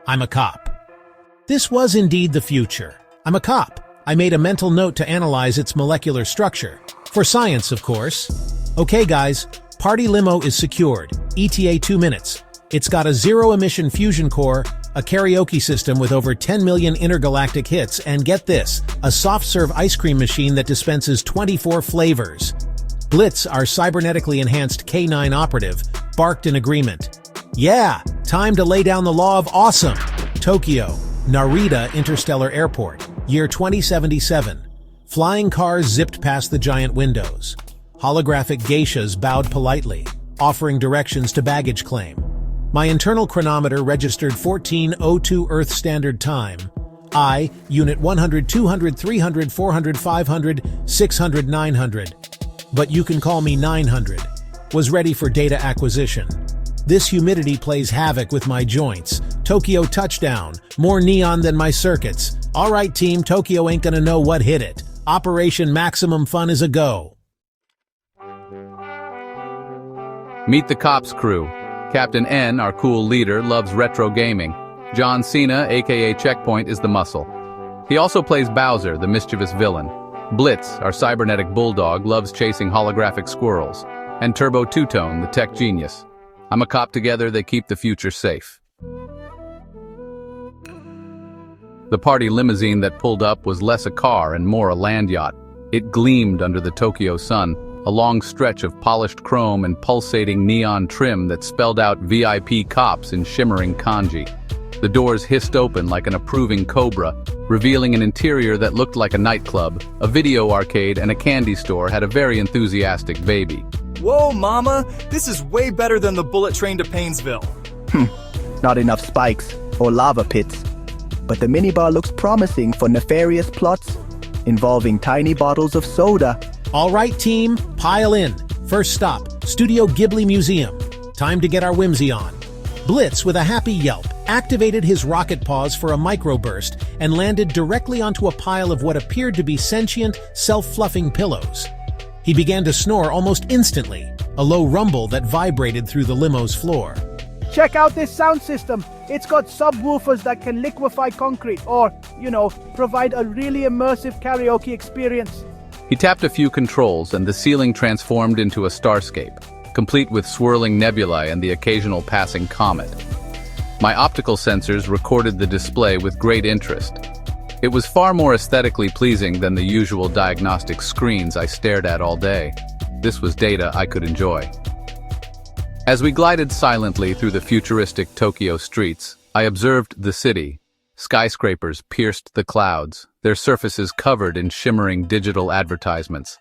I'm a cop. This was indeed the future. I'm a cop. I made a mental note to analyze its molecular structure. For science, of course. Okay, guys, party limo is secured. ETA 2 minutes. It's got a zero-emission fusion core, a karaoke system with over 10 million intergalactic hits, and get this, a soft-serve ice cream machine that dispenses 24 flavors. Blitz, our cybernetically enhanced K9 operative, barked in agreement. Yeah, time to lay down the law of awesome. Tokyo, Narita Interstellar Airport, year 2077. Flying cars zipped past the giant windows. Holographic geishas bowed politely, offering directions to baggage claim. My internal chronometer registered 14:02 Earth Standard Time. I, Unit 100, 200, 300, 400, 500, 600, 900. But you can call me 900. Was ready for data acquisition. This humidity plays havoc with my joints. Tokyo touchdown. More neon than my circuits. All right, team, Tokyo ain't gonna know what hit it. Operation Maximum Fun is a go. Meet the COPS crew. Captain N, our cool leader, loves retro gaming. John Cena, aka Checkpoint, is the muscle. He also plays Bowser, the mischievous villain. Blitz, our cybernetic bulldog, loves chasing holographic squirrels. And Turbo Two-Tone, the tech genius. I'm a cop together, they keep the future safe. The party limousine that pulled up was less a car and more a land yacht. It gleamed under the Tokyo sun, a long stretch of polished chrome and pulsating neon trim that spelled out VIP cops in shimmering kanji. The doors hissed open like an approving cobra, revealing an interior that looked like a nightclub, a video arcade, and a candy store had a very enthusiastic baby. Whoa, mama! This is way better than the bullet train to Painesville. Not enough spikes or lava pits. But the minibar looks promising for nefarious plots involving tiny bottles of soda. All right, team, pile in. First stop, Studio Ghibli Museum. Time to get our whimsy on. Blitz, with a happy yelp, activated his rocket paws for a microburst and landed directly onto a pile of what appeared to be sentient, self-fluffing pillows. He began to snore almost instantly, a low rumble that vibrated through the limo's floor. Check out this sound system. It's got subwoofers that can liquefy concrete or, provide a really immersive karaoke experience. He tapped a few controls and the ceiling transformed into a starscape, complete with swirling nebulae and the occasional passing comet. My optical sensors recorded the display with great interest. It was far more aesthetically pleasing than the usual diagnostic screens I stared at all day. This was data I could enjoy. As we glided silently through the futuristic Tokyo streets, I observed the city. Skyscrapers pierced the clouds, their surfaces covered in shimmering digital advertisements.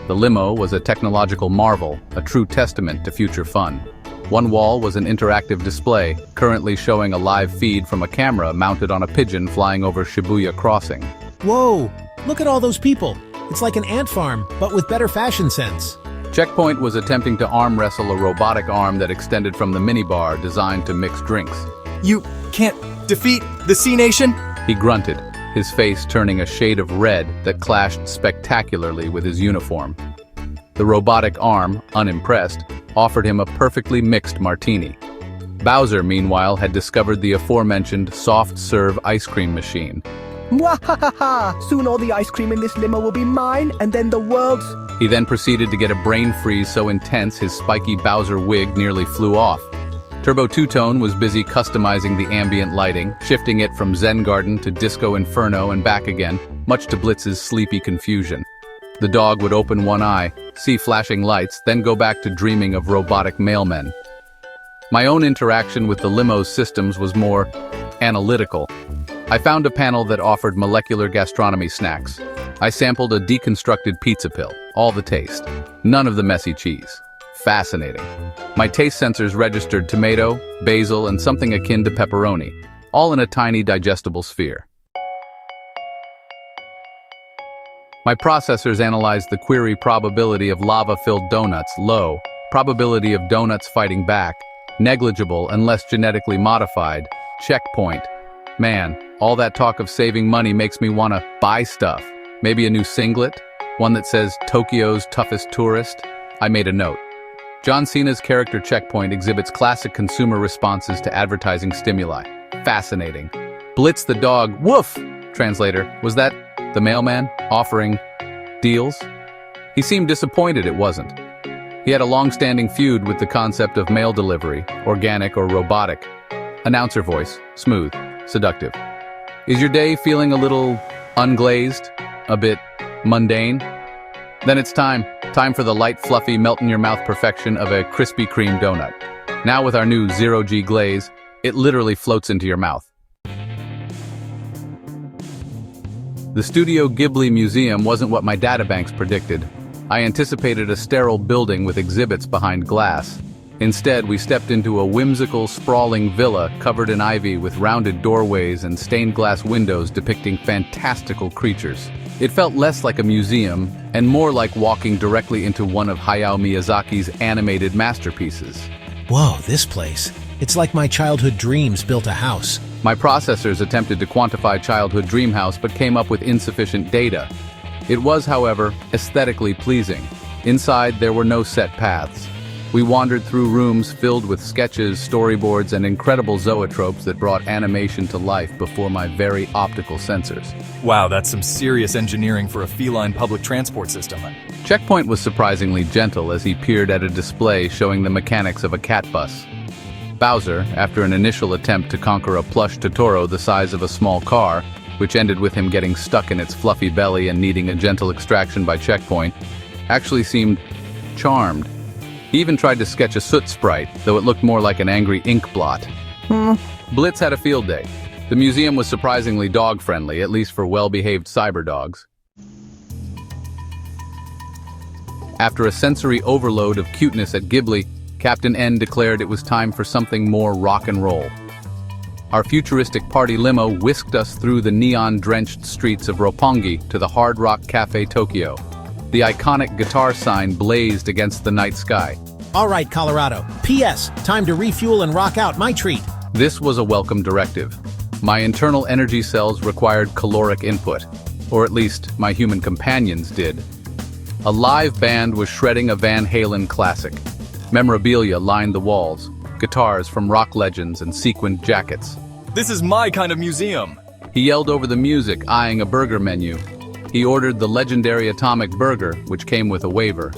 The limo was a technological marvel, a true testament to future fun. One wall was an interactive display, currently showing a live feed from a camera mounted on a pigeon flying over Shibuya Crossing. Whoa, look at all those people. It's like an ant farm, but with better fashion sense. Checkpoint was attempting to arm wrestle a robotic arm that extended from the minibar designed to mix drinks. You can't defeat the C-Nation? He grunted, his face turning a shade of red that clashed spectacularly with his uniform. The robotic arm, unimpressed, offered him a perfectly mixed martini. Bowser, meanwhile, had discovered the aforementioned soft-serve ice cream machine. Mwahaha! Soon all the ice cream in this limo will be mine, and then the world's... He then proceeded to get a brain freeze so intense his spiky Bowser wig nearly flew off. Turbo Two-Tone was busy customizing the ambient lighting, shifting it from Zen Garden to Disco Inferno and back again, much to Blitz's sleepy confusion. The dog would open one eye, see flashing lights, then go back to dreaming of robotic mailmen. My own interaction with the limo's systems was more analytical. I found a panel that offered molecular gastronomy snacks. I sampled a deconstructed pizza pill, all the taste, none of the messy cheese. Fascinating. My taste sensors registered tomato, basil, and something akin to pepperoni, all in a tiny digestible sphere. My processors analyzed the query probability of lava-filled donuts, low, probability of donuts fighting back, negligible unless genetically modified, checkpoint. Man, all that talk of saving money makes me want to buy stuff. Maybe a new singlet? One that says Tokyo's toughest tourist? I made a note. John Cena's character Checkpoint exhibits classic consumer responses to advertising stimuli. Fascinating. Blitz the dog, woof! Translator, was that the mailman offering deals? He seemed disappointed it wasn't. He had a long-standing feud with the concept of mail delivery, organic or robotic. Announcer voice, smooth, seductive. Is your day feeling a little unglazed? A bit mundane? Then it's time for the light, fluffy, melt-in-your-mouth perfection of a Krispy Kreme donut. Now with our new zero-G glaze, it literally floats into your mouth. The Studio Ghibli Museum wasn't what my databanks predicted. I anticipated a sterile building with exhibits behind glass. Instead, we stepped into a whimsical, sprawling villa covered in ivy with rounded doorways and stained glass windows depicting fantastical creatures. It felt less like a museum and more like walking directly into one of Hayao Miyazaki's animated masterpieces. Whoa, this place. It's like my childhood dreams built a house. My processors attempted to quantify childhood dream house but came up with insufficient data. It was, however, aesthetically pleasing. Inside, there were no set paths. We wandered through rooms filled with sketches, storyboards, and incredible zoetropes that brought animation to life before my very optical sensors. Wow, that's some serious engineering for a feline public transport system. Checkpoint was surprisingly gentle as he peered at a display showing the mechanics of a cat bus. Bowser, after an initial attempt to conquer a plush Totoro the size of a small car, which ended with him getting stuck in its fluffy belly and needing a gentle extraction by Checkpoint, actually seemed charmed. He even tried to sketch a soot sprite, though it looked more like an angry ink blot. Blitz had a field day. The museum was surprisingly dog-friendly, at least for well-behaved cyber dogs. After a sensory overload of cuteness at Ghibli, Captain N declared it was time for something more rock and roll. Our futuristic party limo whisked us through the neon-drenched streets of Roppongi to the Hard Rock Cafe Tokyo. The iconic guitar sign blazed against the night sky. All right, Colorado. P.S. Time to refuel and rock out, my treat. This was a welcome directive. My internal energy cells required caloric input, or at least my human companions did. A live band was shredding a Van Halen classic. Memorabilia lined the walls, guitars from rock legends and sequined jackets. This is my kind of museum. He yelled over the music, eyeing a burger menu. He ordered the legendary Atomic Burger, which came with a waiver.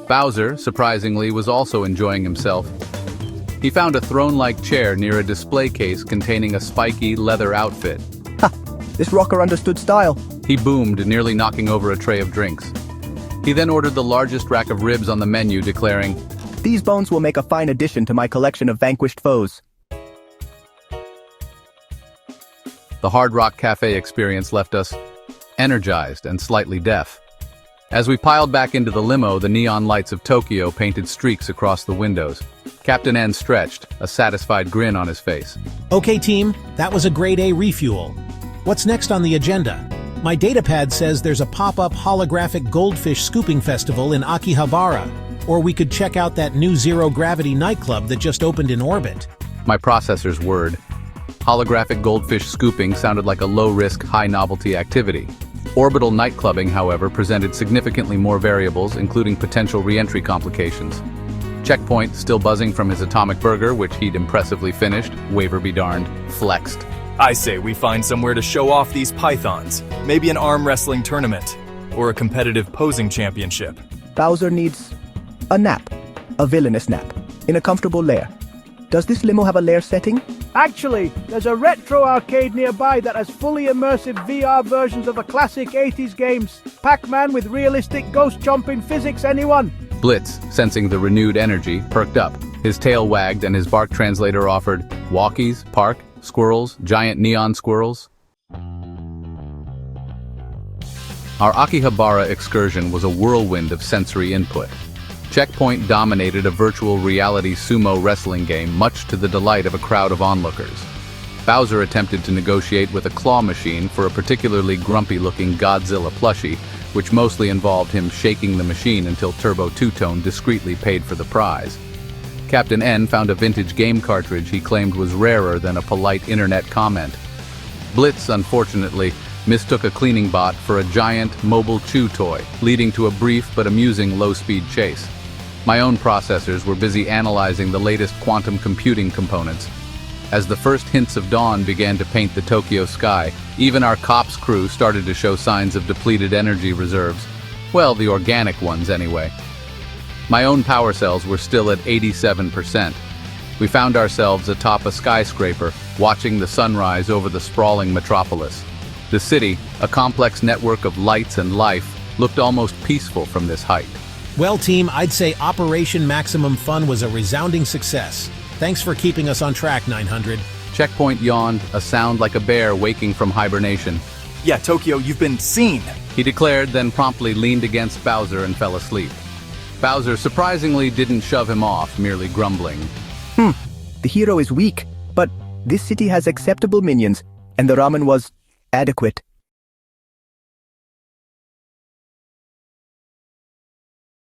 Bowser, surprisingly, was also enjoying himself. He found a throne-like chair near a display case containing a spiky leather outfit. Ha! This rocker understood style. He boomed, nearly knocking over a tray of drinks. He then ordered the largest rack of ribs on the menu, declaring, These bones will make a fine addition to my collection of vanquished foes. The Hard Rock Cafe experience left us energized and slightly deaf. As we piled back into the limo, the neon lights of Tokyo painted streaks across the windows. Captain N stretched, a satisfied grin on his face. Okay, team, that was a grade A refuel. What's next on the agenda? My datapad says there's a pop-up holographic goldfish scooping festival in Akihabara, or we could check out that new zero-gravity nightclub that just opened in orbit. My processor's word. Holographic goldfish scooping sounded like a low-risk, high-novelty activity. Orbital nightclubbing, however, presented significantly more variables, including potential re-entry complications. Checkpoint, still buzzing from his Atomic Burger, which he'd impressively finished, waiver be darned, flexed. I say we find somewhere to show off these pythons. Maybe an arm wrestling tournament, or a competitive posing championship. Bowser needs a nap, a villainous nap, in a comfortable lair. Does this limo have a lair setting? Actually, there's a retro arcade nearby that has fully immersive VR versions of the classic 80s games. Pac-Man with realistic ghost-chomping physics, anyone? Blitz, sensing the renewed energy, perked up. His tail wagged and his bark translator offered walkies, park, squirrels, giant neon squirrels. Our Akihabara excursion was a whirlwind of sensory input. Checkpoint dominated a virtual reality sumo wrestling game, much to the delight of a crowd of onlookers. Bowser attempted to negotiate with a claw machine for a particularly grumpy-looking Godzilla plushie, which mostly involved him shaking the machine until Turbo Two-Tone discreetly paid for the prize. Captain N found a vintage game cartridge he claimed was rarer than a polite internet comment. Blitz, unfortunately, mistook a cleaning bot for a giant mobile chew toy, leading to a brief but amusing low-speed chase. My own processors were busy analyzing the latest quantum computing components. As the first hints of dawn began to paint the Tokyo sky, even our C.O.P.S crew started to show signs of depleted energy reserves. Well, the organic ones anyway. My own power cells were still at 87%. We found ourselves atop a skyscraper, watching the sunrise over the sprawling metropolis. The city, a complex network of lights and life, looked almost peaceful from this height. Well, team, I'd say Operation Maximum Fun was a resounding success. Thanks for keeping us on track, 900. Checkpoint yawned, a sound like a bear waking from hibernation. Yeah, Tokyo, you've been seen. He declared, then promptly leaned against Bowser and fell asleep. Bowser surprisingly didn't shove him off, merely grumbling. The hero is weak, but this city has acceptable minions, and the ramen was adequate.